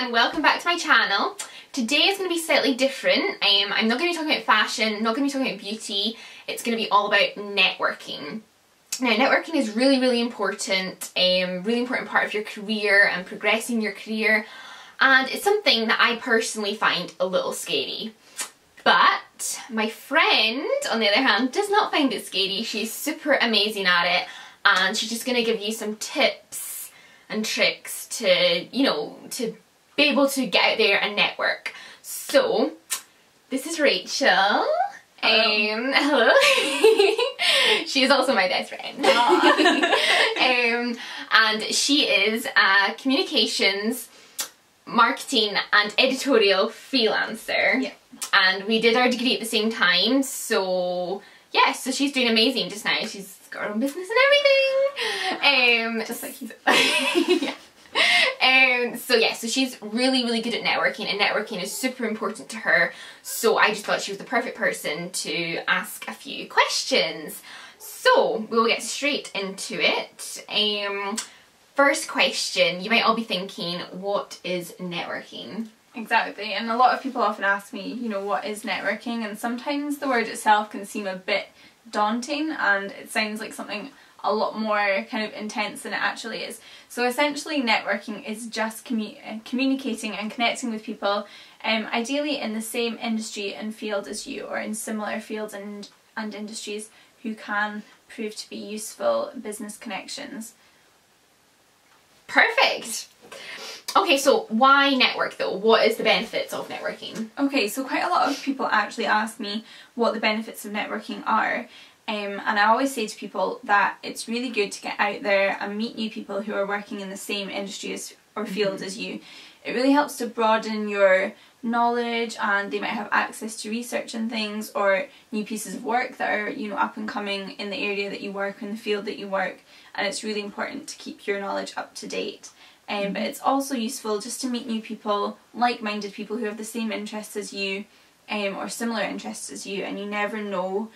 and welcome back to my channel. Today is going to be slightly different. I'm not going to be talking about fashion, not going to be talking about beauty. It's going to be all about networking. Now, networking is really important, really important part of your career and progressing your career, and it's something that I personally find a little scary. But my friend, on the other hand, does not find it scary. She's super amazing at it, and she's just going to give you some tips and tricks to, you know, to be able to get out there and network. So, this is Rachel. Hello. She is also my best friend. And she is a communications, marketing and editorial freelancer. Yeah. And we did our degree at the same time, so yeah, so she's doing amazing just now. She's got her own business and everything. Just like you. Yeah. So she's really good at networking, and networking is super important to her, so I just thought she was the perfect person to ask a few questions. So we'll get straight into it. First question, you might all be thinking, what is networking? Exactly, and a lot of people often ask me, you know, what is networking, and sometimes the word itself can seem a bit daunting and it sounds like something a lot more kind of intense than it actually is. So essentially networking is just communicating and connecting with people, ideally in the same industry and field as you, or in similar fields and industries, who can prove to be useful business connections. Perfect! Okay, so why network though? What is the benefits of networking? Okay, so quite a lot of people actually ask me what the benefits of networking are. And I always say to people that it's really good to get out there and meet new people who are working in the same industry or field as you. It really helps to broaden your knowledge, and they might have access to research and things, or new pieces of work that are, you know, up and coming in the area that you work, in the field that you work, and it's really important to keep your knowledge up to date. But it's also useful just to meet new people, like-minded people who have the same interests as you, or similar interests as you, and you never know,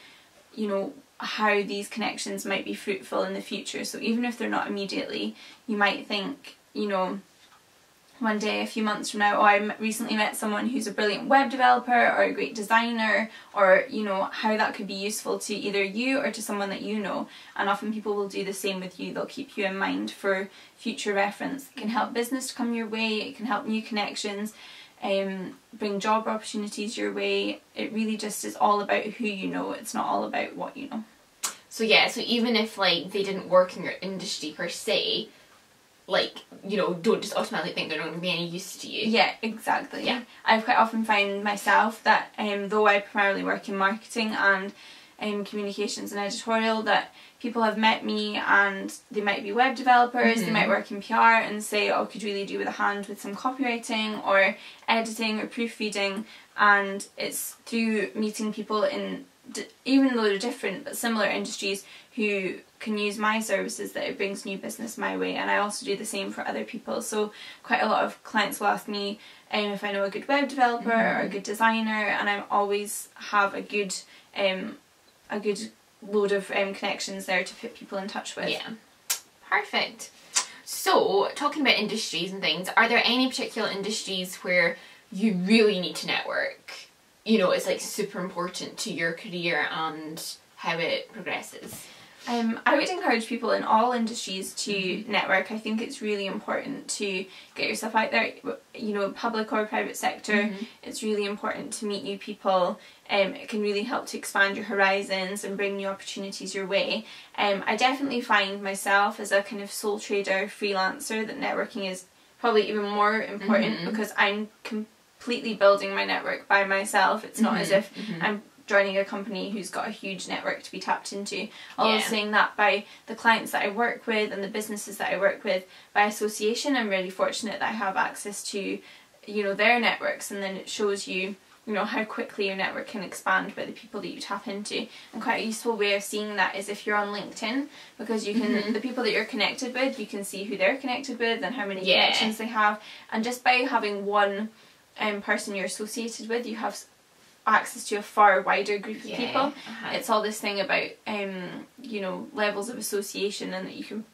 you know, how these connections might be fruitful in the future. So even if they're not immediately, you might think, you know, one day, a few months from now, oh, I recently met someone who's a brilliant web developer or a great designer, or, you know, how that could be useful to either you or to someone that you know. And often people will do the same with you. They'll keep you in mind for future reference. It can help business to come your way, it can help new connections, bring job opportunities your way. It really just is all about who you know, it's not all about what you know. So yeah, so even if like they didn't work in your industry per se, like, you know, don't just automatically think they're not going to be any use to you. Yeah, exactly. Yeah. I've quite often found myself that though I primarily work in marketing and communications and editorial, that people have met me and they might be web developers, they might work in PR and say, oh, could really do with a hand with some copywriting or editing or proofreading, and it's through meeting people in, even though they're different but similar industries, who can use my services, that it brings new business my way. And I also do the same for other people. So quite a lot of clients will ask me if I know a good web developer or a good designer, and I always have a good load of connections there to put people in touch with. Yeah, perfect. So talking about industries and things, are there any particular industries where you really need to network? You know, it's like super important to your career and how it progresses. I would encourage people in all industries to network. I think it's really important to get yourself out there, you know, public or private sector. It's really important to meet new people. It can really help to expand your horizons and bring new opportunities your way. I definitely find myself as a kind of sole trader freelancer that networking is probably even more important, because I'm completely building my network by myself. It's not as if I'm joining a company who's got a huge network to be tapped into. Although saying that, by the clients that I work with and the businesses that I work with, by association, I'm really fortunate that I have access to, you know, their networks, and then it shows you, you know, how quickly your network can expand by the people that you tap into. And quite a useful way of seeing that is if you're on LinkedIn, because you can, the people that you're connected with, you can see who they're connected with and how many connections they have. And just by having one person you're associated with, you have access to a far wider group of people. It's all this thing about you know, levels of association, and that you can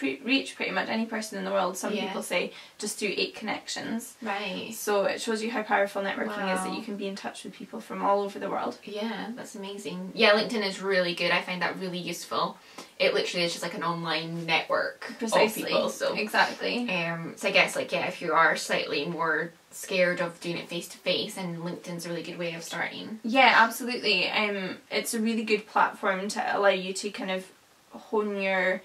reach pretty much any person in the world. Some Yeah. people say just through 8 connections. Right. So it shows you how powerful networking is, that Wow. you can be in touch with people from all over the world. Yeah, that's amazing. Yeah, LinkedIn is really good. I find that really useful. It literally is just like an online network Precisely. of people. So Exactly. so I guess like, yeah, if you are slightly more scared of doing it face to face, and LinkedIn's a really good way of starting. Yeah, absolutely. It's a really good platform to allow you to kind of hone your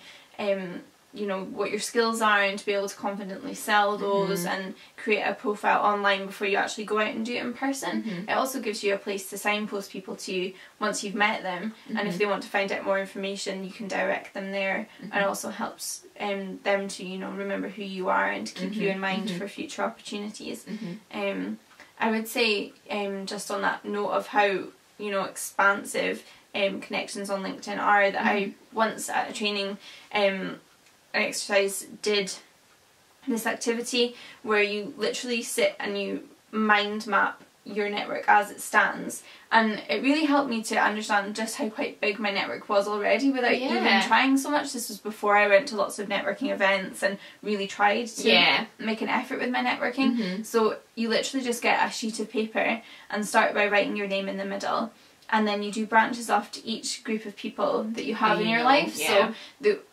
you know, what your skills are, and to be able to confidently sell those and create a profile online before you actually go out and do it in person. It also gives you a place to signpost people to once you've met them, and if they want to find out more information, you can direct them there, and it also helps them to, you know, remember who you are and to keep you in mind for future opportunities. I would say, just on that note of how, you know, expansive connections on LinkedIn are, that I once at a training exercise did this activity where you literally sit and you mind map your network as it stands, and it really helped me to understand just how quite big my network was already without even trying so much. This was before I went to lots of networking events and really tried to make an effort with my networking. So you literally just get a sheet of paper and start by writing your name in the middle, and then you do branches off to each group of people that you have in your life. So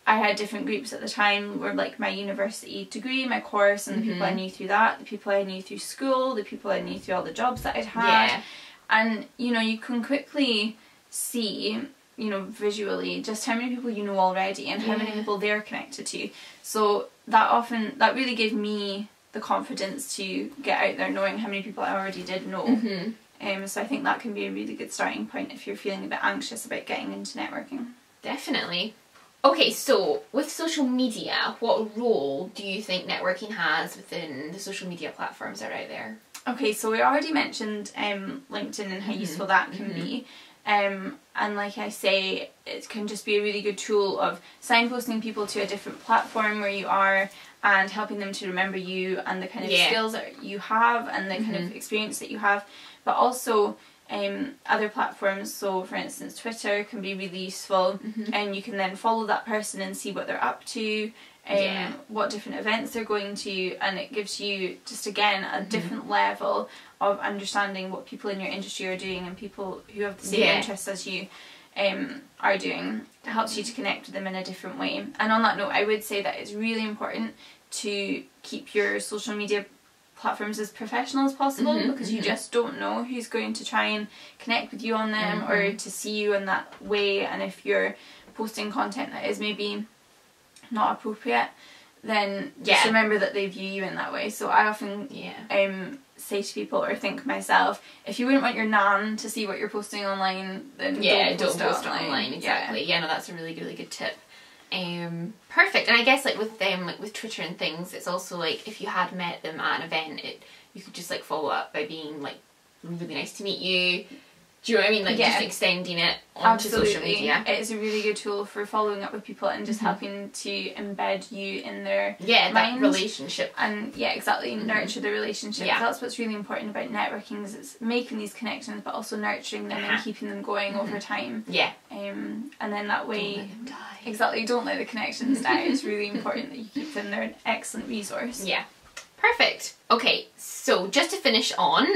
I had different groups at the time, were like my university degree, my course, and the people I knew through that, the people I knew through school, the people I knew through all the jobs that I'd had. And, you know, you can quickly see, you know, visually just how many people you know already and how many people they're connected to. So that really gave me the confidence to get out there knowing how many people I already did know. So I think that can be a really good starting point if you're feeling a bit anxious about getting into networking. Definitely. Okay, so with social media, what role do you think networking has within the social media platforms that are out there? Okay, so we already mentioned LinkedIn and how useful that can be. And like I say, it can just be a really good tool of signposting people to a different platform where you are, and helping them to remember you and the kind of skills that you have and the kind of experience that you have. But also other platforms, so for instance Twitter can be really useful, and you can then follow that person and see what they're up to, what different events they're going to, and it gives you just again a different level of understanding what people in your industry are doing and people who have the same interests as you are doing. It helps you to connect with them in a different way. And on that note, I would say that it's really important to keep your social media platforms as professional as possible, because you just don't know who's going to try and connect with you on them or to see you in that way. And if you're posting content that is maybe not appropriate, then just remember that they view you in that way. So I often say to people, or think myself, if you wouldn't want your nan to see what you're posting online, then don't post it online. Exactly. No, that's a really good tip. Perfect. And I guess like with Twitter and things, it's also like if you had met them at an event, you could just like follow up by being like, really nice to meet you. Do you know what I mean? Like just extending it onto social media. It's a really good tool for following up with people and just helping to embed you in their that mind. Relationship. And nurture the relationship. That's what's really important about networking, is it's making these connections but also nurturing them and keeping them going over time. And then that way, don't let them die. Exactly, don't let the connections die. It's really important that you keep them. They're an excellent resource. Perfect. Okay, so just to finish on,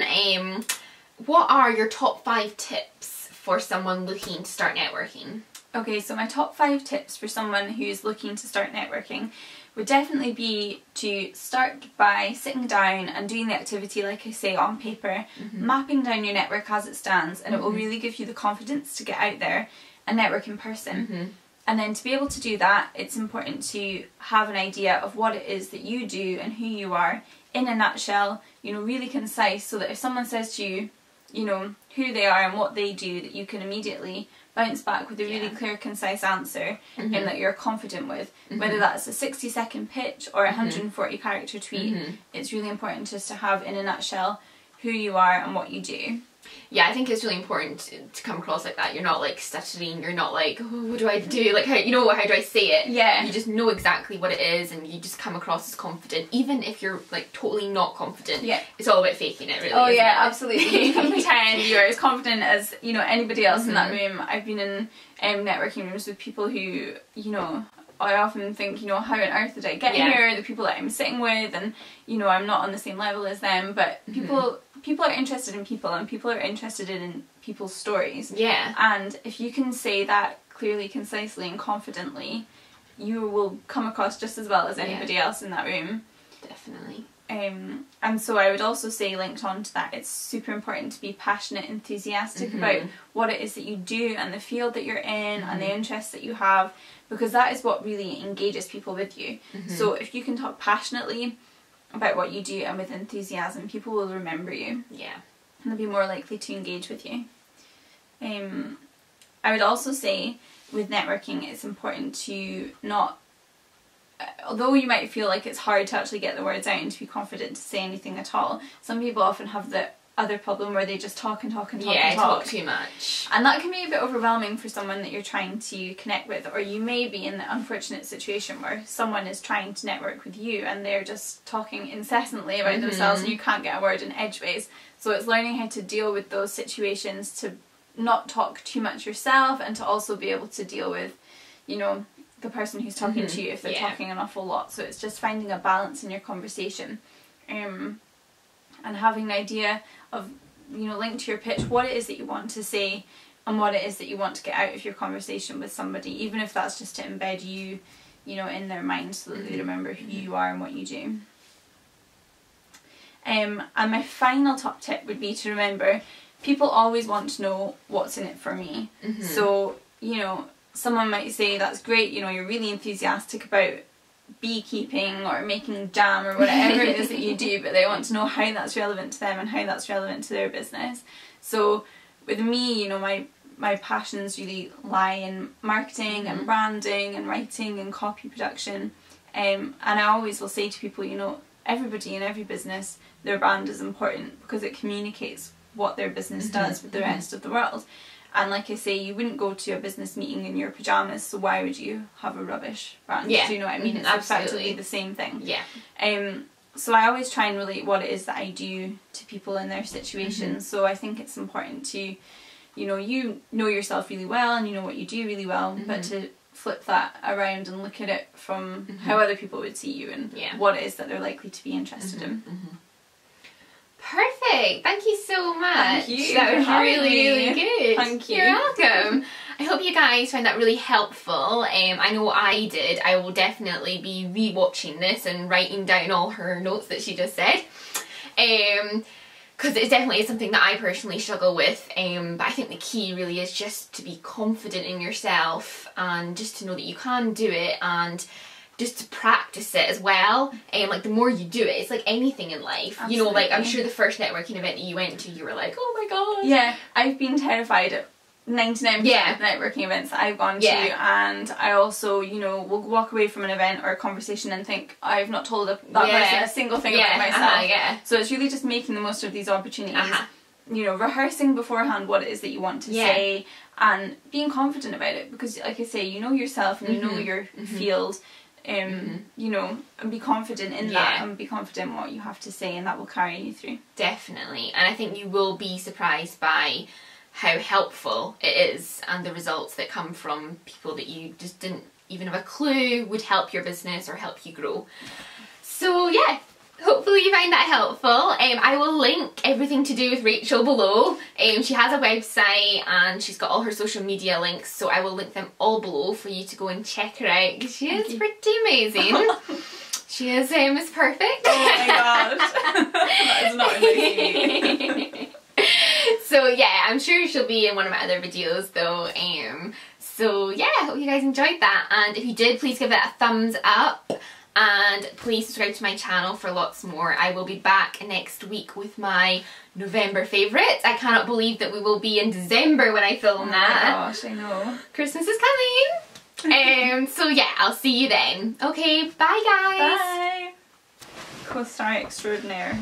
what are your top 5 tips for someone looking to start networking? Okay, so my top 5 tips for someone who's looking to start networking would definitely be to start by sitting down and doing the activity, like I say, on paper, mapping down your network as it stands, and it will really give you the confidence to get out there and network in person. And then to be able to do that, it's important to have an idea of what it is that you do and who you are in a nutshell, you know, really concise, so that if someone says to you, you know, who they are and what they do, that you can immediately bounce back with a really clear, concise answer and that you're confident with. Whether that's a 60-second pitch or a 140 character tweet, it's really important just to have in a nutshell who you are and what you do. I think it's really important to come across like that. You're not like stuttering, you're not like, oh, what do I do? Like, how do I say it? You just know exactly what it is, and you just come across as confident, even if you're like totally not confident. It's all about faking it, really. Absolutely. You can pretend you're as confident as, you know, anybody else in that room. I've been in networking rooms with people who, you know, I often think, you know, how on earth did I get here? The people that I'm sitting with, and you know, I'm not on the same level as them. But people are interested in people, and people are interested in people's stories. Yeah. And if you can say that clearly, concisely, and confidently, you will come across just as well as anybody else in that room. Definitely. And so I would also say, linked on to that, it's super important to be passionate, enthusiastic about what it is that you do and the field that you're in and the interests that you have, because that is what really engages people with you. So if you can talk passionately about what you do and with enthusiasm, people will remember you. Yeah. And they'll be more likely to engage with you. I would also say with networking, it's important to not, although you might feel like it's hard to actually get the words out and to be confident to say anything at all, some people often have the other problem where they just talk and talk and talk and talk. Talk too much. And that can be a bit overwhelming for someone that you're trying to connect with, or you may be in the unfortunate situation where someone is trying to network with you and they're just talking incessantly about themselves and you can't get a word in edgeways. So it's learning how to deal with those situations, to not talk too much yourself, and to also be able to deal with, you know, the person who's talking to you if they're talking an awful lot. So it's just finding a balance in your conversation, and having an idea of, you know, linked to your pitch, what it is that you want to say and what it is that you want to get out of your conversation with somebody, even if that's just to embed you, you know, in their mind so that they remember who you are and what you do. And my final top tip would be to remember, people always want to know what's in it for me. So, you know, someone might say, that's great, you know, you're really enthusiastic about beekeeping or making jam or whatever it is that you do, but they want to know how that's relevant to them and how that's relevant to their business. So with me, you know, my passions really lie in marketing and branding and writing and copy production, and I always will say to people, you know, everybody in every business, their brand is important because it communicates what their business does with the rest of the world. And like I say, you wouldn't go to a business meeting in your pyjamas, so why would you have a rubbish brand? Do you know what I mean? It's effectively the same thing. Yeah. So I always try and relate what it is that I do to people in their situations. So I think it's important to, you know yourself really well and you know what you do really well, but to flip that around and look at it from how other people would see you and what it is that they're likely to be interested in. Perfect. Thank you so much. Thank you. That was really good. Thank you. You're welcome. I hope you guys found that really helpful. I know I did. I will definitely be re-watching this and writing down all her notes that she just said. Because it definitely is something that I personally struggle with. But I think the key really is just to be confident in yourself and just to know that you can do it, and just to practice it as well. Like the more you do it, it's like anything in life. Absolutely. You know, like I'm sure the first networking event that you went to, you were like, oh my god. Yeah, I've been terrified at 99% of networking events that I've gone to, and I also, will walk away from an event or a conversation and think, I've not told that person a single thing about myself. So it's really just making the most of these opportunities. Rehearsing beforehand what it is that you want to say and being confident about it, because like I say, you know yourself and you know your field. And be confident in that and be confident in what you have to say, and that will carry you through. Definitely. And I think you will be surprised by how helpful it is and the results that come from people that you just didn't even have a clue would help your business or help you grow. So yeah, hopefully you find that helpful. I will link everything to do with Rachel below. She has a website and she's got all her social media links, so I will link them all below for you to go and check her out, because she is pretty amazing. She is Miss Perfect. Oh my gosh. That is not amazing. So yeah, I'm sure she'll be in one of my other videos though. So yeah, I hope you guys enjoyed that, and if you did, please give it a thumbs up. And please subscribe to my channel for lots more. I will be back next week with my November favourites. I cannot believe that we will be in December when I film that. Oh my gosh, I know. Christmas is coming. So yeah, I'll see you then. Okay, bye guys. Bye. Co-star extraordinaire.